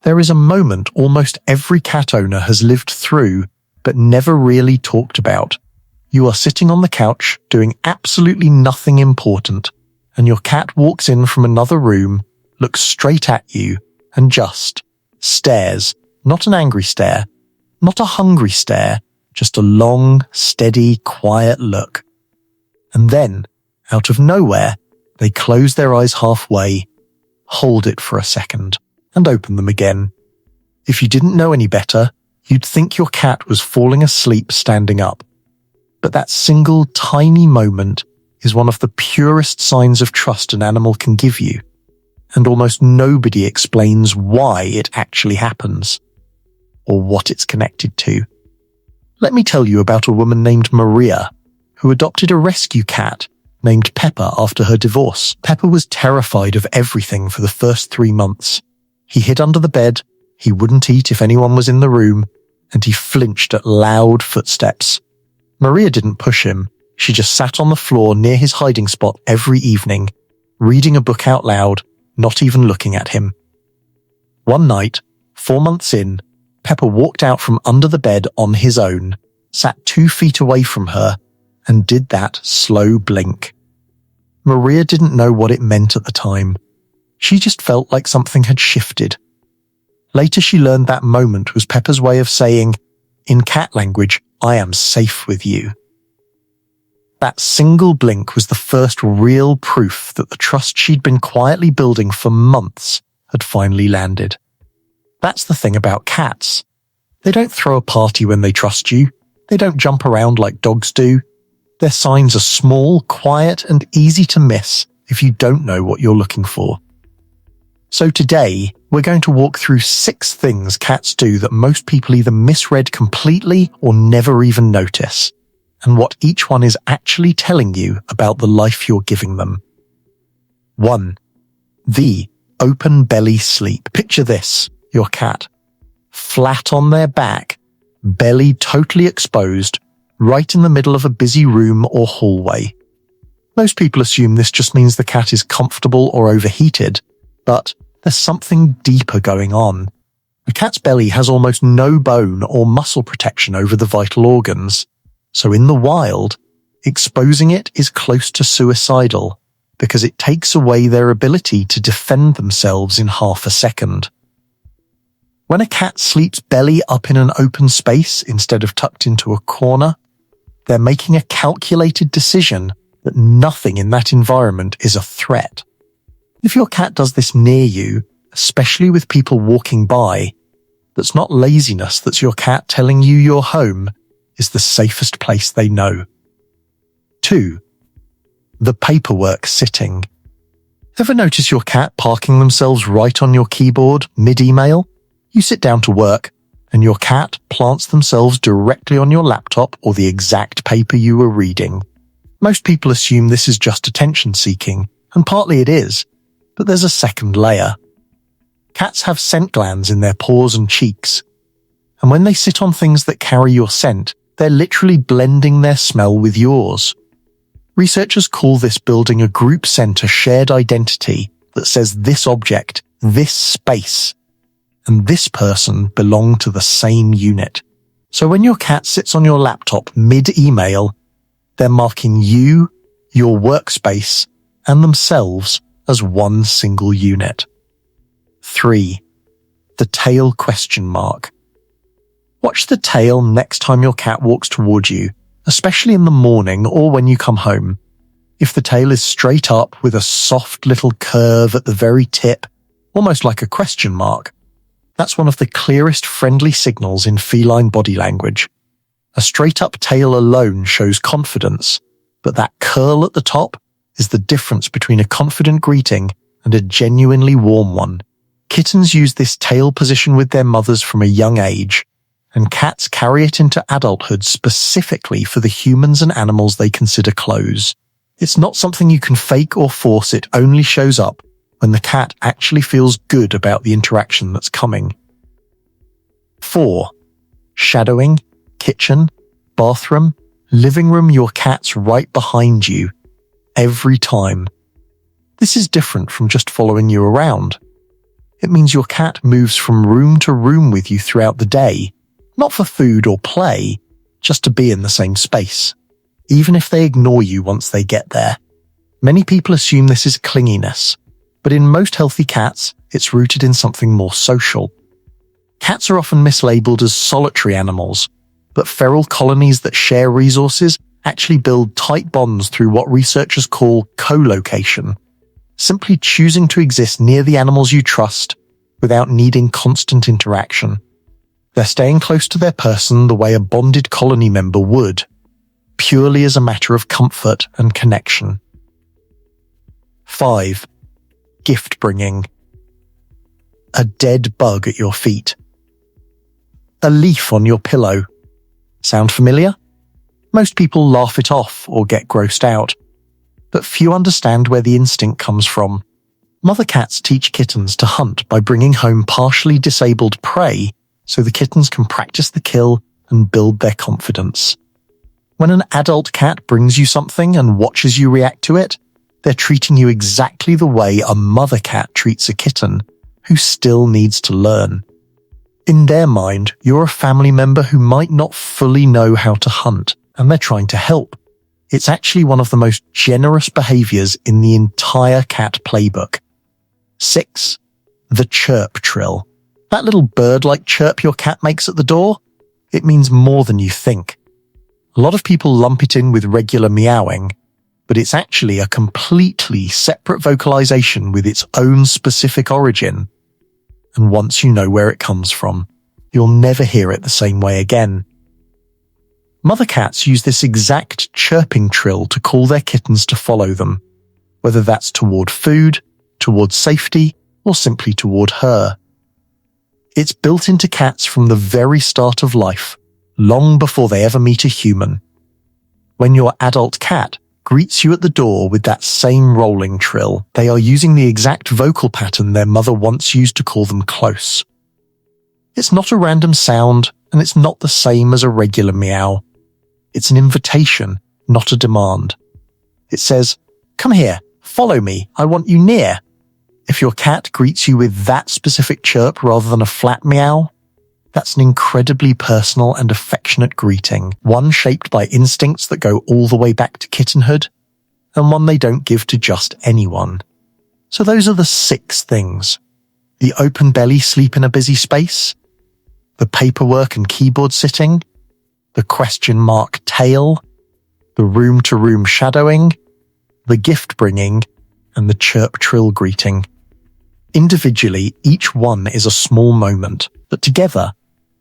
There is a moment almost every cat owner has lived through, but never really talked about. You are sitting on the couch, doing absolutely nothing important, and your cat walks in from another room, looks straight at you, and just stares. Not an angry stare, not a hungry stare, just a long, steady, quiet look. And then, out of nowhere, they close their eyes halfway, hold it for a second, and open them again. If you didn't know any better, you'd think your cat was falling asleep standing up. But that single tiny moment is one of the purest signs of trust an animal can give you, and almost nobody explains why it actually happens, or what it's connected to. Let me tell you about a woman named Maria, who adopted a rescue cat named Pepper after her divorce. Pepper was terrified of everything for the first 3 months. He hid under the bed, he wouldn't eat if anyone was in the room, and he flinched at loud footsteps. Maria didn't push him, she just sat on the floor near his hiding spot every evening, reading a book out loud, not even looking at him. One night, 4 months in, Pepper walked out from under the bed on his own, sat 2 feet away from her, and did that slow blink. Maria didn't know what it meant at the time. She just felt like something had shifted. Later she learned that moment was Pepper's way of saying, in cat language, I am safe with you. That single blink was the first real proof that the trust she'd been quietly building for months had finally landed. That's the thing about cats. They don't throw a party when they trust you. They don't jump around like dogs do. Their signs are small, quiet, and easy to miss if you don't know what you're looking for. So today, we're going to walk through 6 things cats do that most people either misread completely or never even notice, and what each one is actually telling you about the life you're giving them. 1. The open belly sleep. Picture this, your cat, flat on their back, belly totally exposed, right in the middle of a busy room or hallway. Most people assume this just means the cat is comfortable or overheated, but there's something deeper going on. A cat's belly has almost no bone or muscle protection over the vital organs, so in the wild, exposing it is close to suicidal because it takes away their ability to defend themselves in half a second. When a cat sleeps belly up in an open space instead of tucked into a corner, they're making a calculated decision that nothing in that environment is a threat. If your cat does this near you, especially with people walking by, that's not laziness, that's your cat telling you your home is the safest place they know. 2. The paperwork sitting. Ever notice your cat parking themselves right on your keyboard mid-email? You sit down to work, and your cat plants themselves directly on your laptop or the exact paper you were reading. Most people assume this is just attention-seeking, and partly it is, but there's a second layer. Cats have scent glands in their paws and cheeks, and when they sit on things that carry your scent, they're literally blending their smell with yours. Researchers call this building a group scent, a shared identity that says this object, this space, and this person belong to the same unit. So when your cat sits on your laptop mid-email, they're marking you, your workspace, and themselves as one single unit. 3. The tail question mark. Watch the tail next time your cat walks toward you, especially in the morning or when you come home. If the tail is straight up with a soft little curve at the very tip, almost like a question mark, that's one of the clearest friendly signals in feline body language. A straight-up tail alone shows confidence, but that curl at the top is the difference between a confident greeting and a genuinely warm one. Kittens use this tail position with their mothers from a young age, and cats carry it into adulthood specifically for the humans and animals they consider close. It's not something you can fake or force, it only shows up when the cat actually feels good about the interaction that's coming. 4. Shadowing, kitchen, bathroom, living room. Your cat's right behind you, every time. This is different from just following you around. It means your cat moves from room to room with you throughout the day, not for food or play, just to be in the same space, even if they ignore you once they get there. Many people assume this is clinginess, but in most healthy cats, it's rooted in something more social. Cats are often mislabeled as solitary animals, but feral colonies that share resources actually build tight bonds through what researchers call co-location, simply choosing to exist near the animals you trust without needing constant interaction. They're staying close to their person the way a bonded colony member would, purely as a matter of comfort and connection. 5. Gift bringing. A dead bug at your feet. A leaf on your pillow. Sound familiar? Most people laugh it off or get grossed out, but few understand where the instinct comes from. Mother cats teach kittens to hunt by bringing home partially disabled prey so the kittens can practice the kill and build their confidence. When an adult cat brings you something and watches you react to it, they're treating you exactly the way a mother cat treats a kitten who still needs to learn. In their mind, you're a family member who might not fully know how to hunt, and they're trying to help. It's actually one of the most generous behaviors in the entire cat playbook. 6. The chirp trill. That little bird-like chirp your cat makes at the door? It means more than you think. A lot of people lump it in with regular meowing, but it's actually a completely separate vocalization with its own specific origin. And once you know where it comes from, you'll never hear it the same way again. Mother cats use this exact chirping trill to call their kittens to follow them, whether that's toward food, toward safety, or simply toward her. It's built into cats from the very start of life, long before they ever meet a human. When your adult cat greets you at the door with that same rolling trill, they are using the exact vocal pattern their mother once used to call them close. It's not a random sound, and it's not the same as a regular meow. It's an invitation, not a demand. It says, "Come here, follow me, I want you near." If your cat greets you with that specific chirp rather than a flat meow, that's an incredibly personal and affectionate greeting, one shaped by instincts that go all the way back to kittenhood, and one they don't give to just anyone. So those are the 6 things. The open belly sleep in a busy space, the paperwork and keyboard sitting, the question mark tail, the room-to-room shadowing, the gift bringing, and the chirp trill greeting. Individually, each one is a small moment, but together,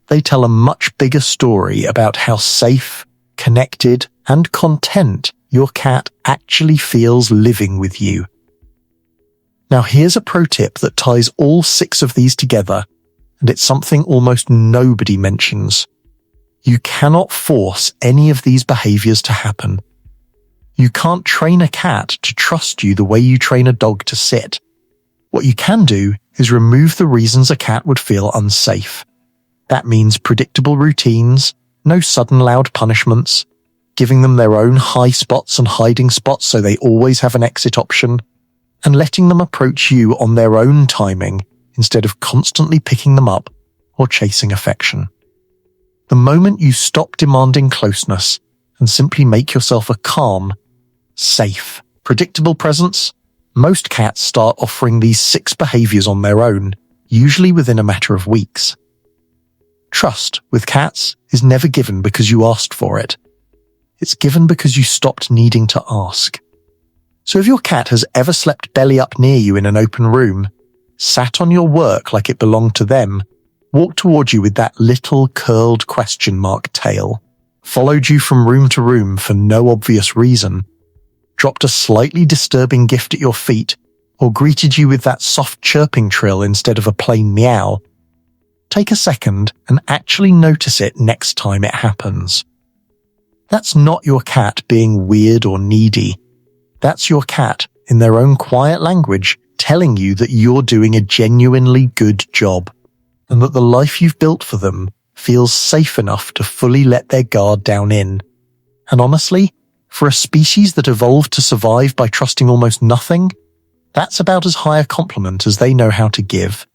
they tell a much bigger story about how safe, connected, and content your cat actually feels living with you. Now here's a pro tip that ties all 6 of these together, and it's something almost nobody mentions. You cannot force any of these behaviors to happen. You can't train a cat to trust you the way you train a dog to sit. What you can do is remove the reasons a cat would feel unsafe. That means predictable routines, no sudden loud punishments, giving them their own high spots and hiding spots so they always have an exit option, and letting them approach you on their own timing instead of constantly picking them up or chasing affection. The moment you stop demanding closeness and simply make yourself a calm, safe, predictable presence, most cats start offering these 6 behaviors on their own, usually within a matter of weeks. Trust with cats is never given because you asked for it. It's given because you stopped needing to ask. So if your cat has ever slept belly up near you in an open room, sat on your work like it belonged to them, walked toward you with that little curled question mark tail, followed you from room to room for no obvious reason, dropped a slightly disturbing gift at your feet, or greeted you with that soft chirping trill instead of a plain meow, take a second and actually notice it next time it happens. That's not your cat being weird or needy. That's your cat, in their own quiet language, telling you that you're doing a genuinely good job, and that the life you've built for them feels safe enough to fully let their guard down in. And honestly, for a species that evolved to survive by trusting almost nothing, that's about as high a compliment as they know how to give.